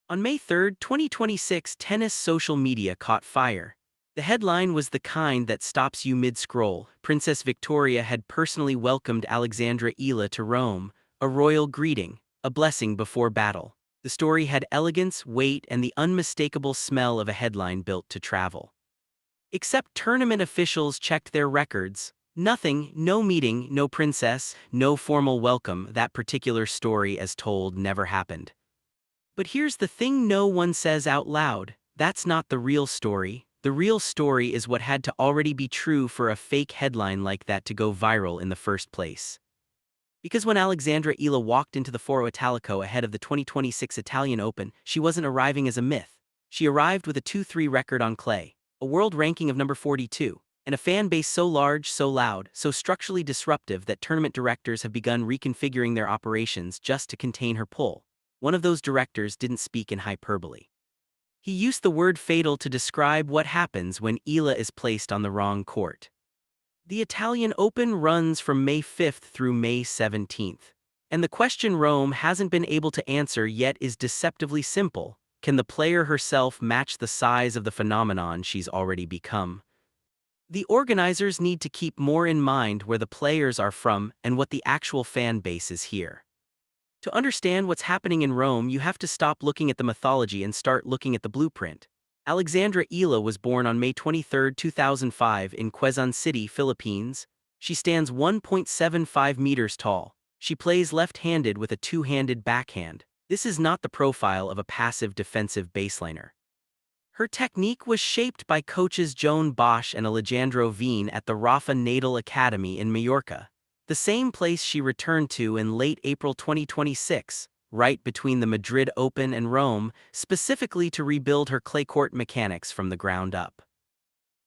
On May 3, 2026, tennis social media caught fire. The headline was the kind that stops you mid-scroll. Princess Victoria had personally welcomed Alexandra Eala to Rome, a royal greeting, a blessing before battle. The story had elegance, weight, and the unmistakable smell of a headline built to travel. Except tournament officials checked their records. Nothing, no meeting, no princess, no formal welcome. That particular story, as told, never happened. But here's the thing no one says out loud. That's not the real story. The real story is what had to already be true for a fake headline like that to go viral in the first place. Because when Alexandra Eala walked into the Foro Italico ahead of the 2026 Italian Open, she wasn't arriving as a myth. She arrived with a 2-3 record on clay, a world ranking of number 42, and a fan base so large, so loud, so structurally disruptive that tournament directors have begun reconfiguring their operations just to contain her pull. One of those directors didn't speak in hyperbole. He used the word fatal to describe what happens when Eala is placed on the wrong court. The Italian Open runs from May 5th through May 17th. And the question Rome hasn't been able to answer yet is deceptively simple. Can the player herself match the size of the phenomenon she's already become? The organizers need to keep more in mind where the players are from and what the actual fan base is here. To understand what's happening in Rome, you have to stop looking at the mythology and start looking at the blueprint. Alexandra Eala was born on May 23, 2005 in Quezon City, Philippines. She stands 1.75 meters tall. She plays left-handed with a two-handed backhand. This is not the profile of a passive defensive baseliner. Her technique was shaped by coaches Joan Bosch and Alejandro Veen at the Rafa Nadal Academy in Mallorca, the same place she returned to in late April 2026, right between the Madrid Open and Rome, specifically to rebuild her clay court mechanics from the ground up.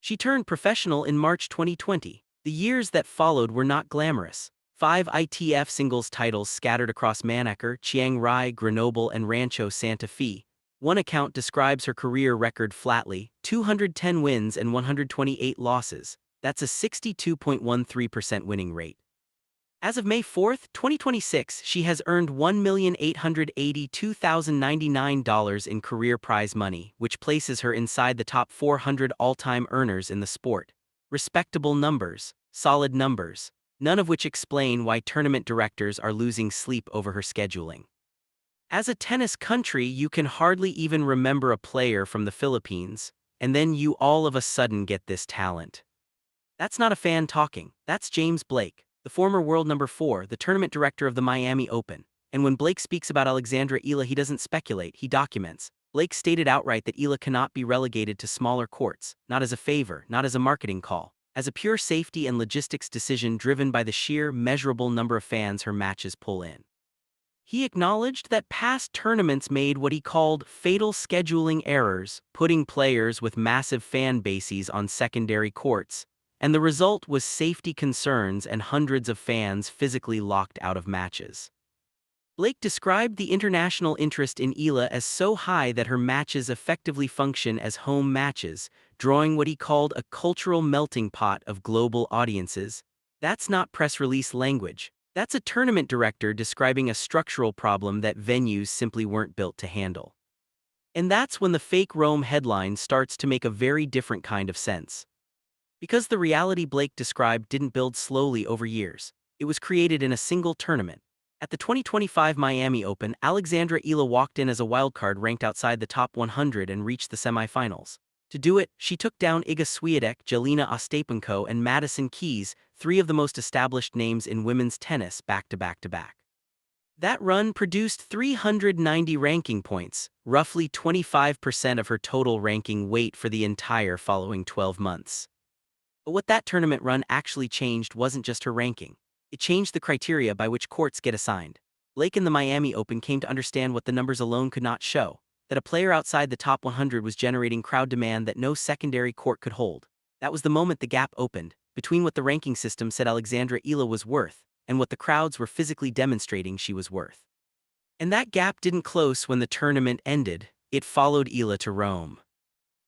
She turned professional in March 2020. The years that followed were not glamorous. 5 ITF singles titles scattered across Manaker, Chiang Rai, Grenoble, and Rancho Santa Fe. One account describes her career record flatly: 210 wins and 128 losses. That's a 62.13% winning rate. As of May 4, 2026, she has earned $1,882,099 in career prize money, which places her inside the top 400 all-time earners in the sport. Respectable numbers, solid numbers, none of which explain why tournament directors are losing sleep over her scheduling. As a tennis country, you can hardly even remember a player from the Philippines, and then you all of a sudden get this talent. That's not a fan talking, that's James Blake, the former world number 4, the tournament director of the Miami Open. And when Blake speaks about Alexandra Eala, he doesn't speculate, he documents. Blake stated outright that Eala cannot be relegated to smaller courts, not as a favor, not as a marketing call, as a pure safety and logistics decision driven by the sheer, measurable number of fans her matches pull in. He acknowledged that past tournaments made what he called fatal scheduling errors, putting players with massive fan bases on secondary courts, and the result was safety concerns and hundreds of fans physically locked out of matches. Blake described the international interest in Eala as so high that her matches effectively function as home matches, drawing what he called a cultural melting pot of global audiences. That's not press release language. That's a tournament director describing a structural problem that venues simply weren't built to handle. And that's when the fake Rome headline starts to make a very different kind of sense. Because the reality Blake described didn't build slowly over years, it was created in a single tournament. At the 2025 Miami Open, Alexandra Eala walked in as a wildcard ranked outside the top 100 and reached the semifinals. To do it, she took down Iga Swiatek, Jelena Ostapenko, and Madison Keys, 3 of the most established names in women's tennis, back-to-back-to-back. That run produced 390 ranking points, roughly 25% of her total ranking weight for the entire following 12 months. But what that tournament run actually changed wasn't just her ranking. It changed the criteria by which courts get assigned. Blake in the Miami Open came to understand what the numbers alone could not show, that a player outside the top 100 was generating crowd demand that no secondary court could hold. That was the moment the gap opened, between what the ranking system said Alexandra Eala was worth, and what the crowds were physically demonstrating she was worth. And that gap didn't close when the tournament ended, it followed Eala to Rome.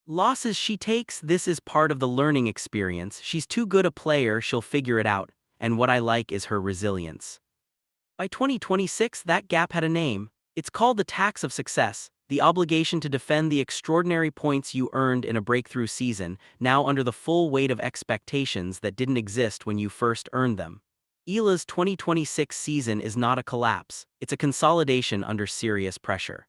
Losses she takes, this is part of the learning experience. She's too good a player, she'll figure it out, and what I like is her resilience. By 2026, that gap had a name. It's called the tax of success. the obligation to defend the extraordinary points you earned in a breakthrough season, now under the full weight of expectations that didn't exist when you first earned them. Eala's 2026 season is not a collapse, it's a consolidation under serious pressure.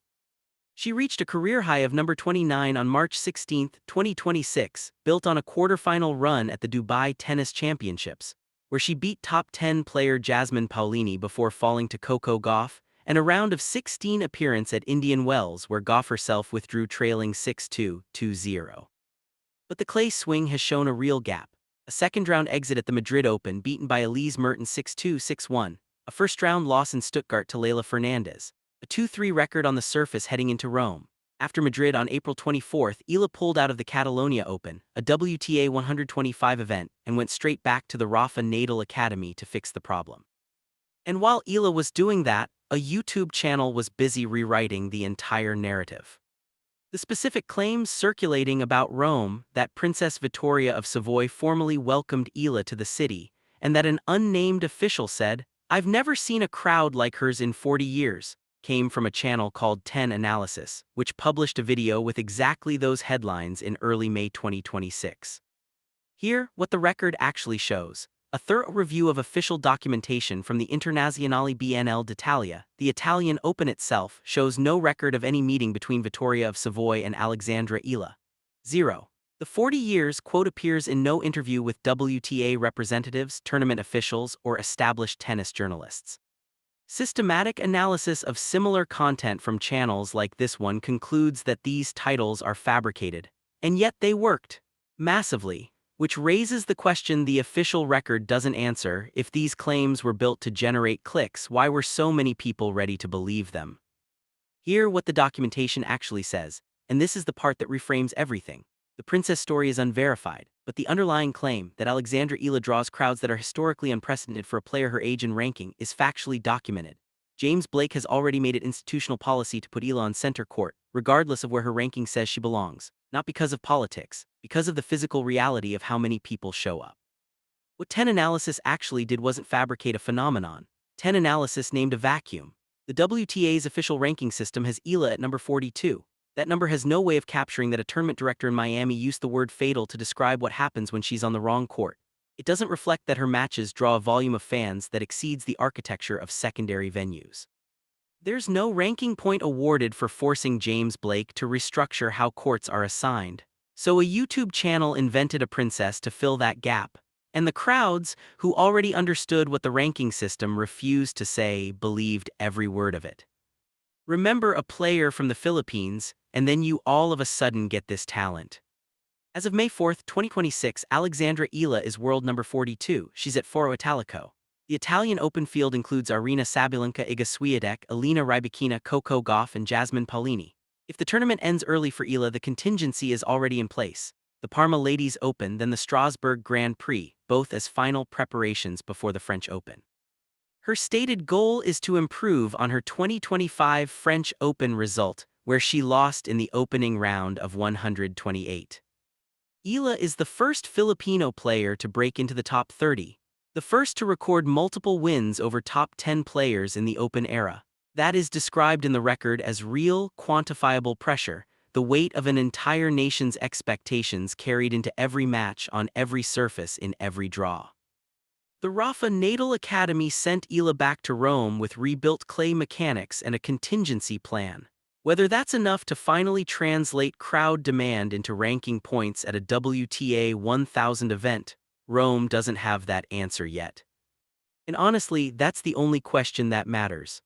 She reached a career high of number 29 on March 16, 2026, built on a quarterfinal run at the Dubai Tennis Championships, where she beat top 10 player Jasmine Paolini before falling to Coco Gauff, and a round of 16 appearance at Indian Wells where Gauff herself withdrew trailing 6-2, 2-0. But the clay swing has shown a real gap. A second-round exit at the Madrid Open beaten by Elise Mertens 6-2, 6-1, a first-round loss in Stuttgart to Leylah Fernandez, a 2-3 record on the surface heading into Rome. After Madrid on April 24, Eala pulled out of the Catalonia Open, a WTA 125 event, and went straight back to the Rafa Nadal Academy to fix the problem. And while Eala was doing that, a YouTube channel was busy rewriting the entire narrative. The specific claims circulating about Rome that Princess Vittoria of Savoy formally welcomed Eala to the city, and that an unnamed official said, "I've never seen a crowd like hers in 40 years, came from a channel called 10 Analysis, which published a video with exactly those headlines in early May 2026. Here, what the record actually shows. A thorough review of official documentation from the Internazionale BNL d'Italia, the Italian Open itself, shows no record of any meeting between Vittoria of Savoy and Alexandra Eala. 0. The 40 years quote appears in no interview with WTA representatives, tournament officials, or established tennis journalists. Systematic analysis of similar content from channels like this one concludes that these titles are fabricated, and yet they worked. Massively. Which raises the question the official record doesn't answer: if these claims were built to generate clicks, why were so many people ready to believe them? Hear what the documentation actually says, and this is the part that reframes everything. The princess story is unverified, but the underlying claim that Alexandra Eala draws crowds that are historically unprecedented for a player her age and ranking is factually documented. James Blake has already made it institutional policy to put Eala on center court, regardless of where her ranking says she belongs, not because of politics, because of the physical reality of how many people show up. What 10 Analysis actually did wasn't fabricate a phenomenon. 10 Analysis named a vacuum. The WTA's official ranking system has Eala at number 42. That number has no way of capturing that a tournament director in Miami used the word fatal to describe what happens when she's on the wrong court. It doesn't reflect that her matches draw a volume of fans that exceeds the architecture of secondary venues. There's no ranking point awarded for forcing James Blake to restructure how courts are assigned. So a YouTube channel invented a princess to fill that gap. And the crowds, who already understood what the ranking system refused to say, believed every word of it. Remember a player from the Philippines, and then you all of a sudden get this talent. As of May 4, 2026, Alexandra Eala is world number 42. She's at Foro Italico. The Italian Open field includes Aryna Sabalenka, Iga Swiatek, Alina Rybakina, Coco Gauff, and Jasmine Paolini. If the tournament ends early for Eala, the contingency is already in place. The Parma Ladies Open, then the Strasbourg Grand Prix, both as final preparations before the French Open. Her stated goal is to improve on her 2025 French Open result, where she lost in the opening round of 128. Eala is the first Filipino player to break into the top 30, the first to record multiple wins over top 10 players in the Open era. That is described in the record as real, quantifiable pressure, the weight of an entire nation's expectations carried into every match on every surface in every draw. The Rafa Nadal Academy sent Eala back to Rome with rebuilt clay mechanics and a contingency plan. Whether that's enough to finally translate crowd demand into ranking points at a WTA 1000 event, Rome doesn't have that answer yet. And honestly, that's the only question that matters.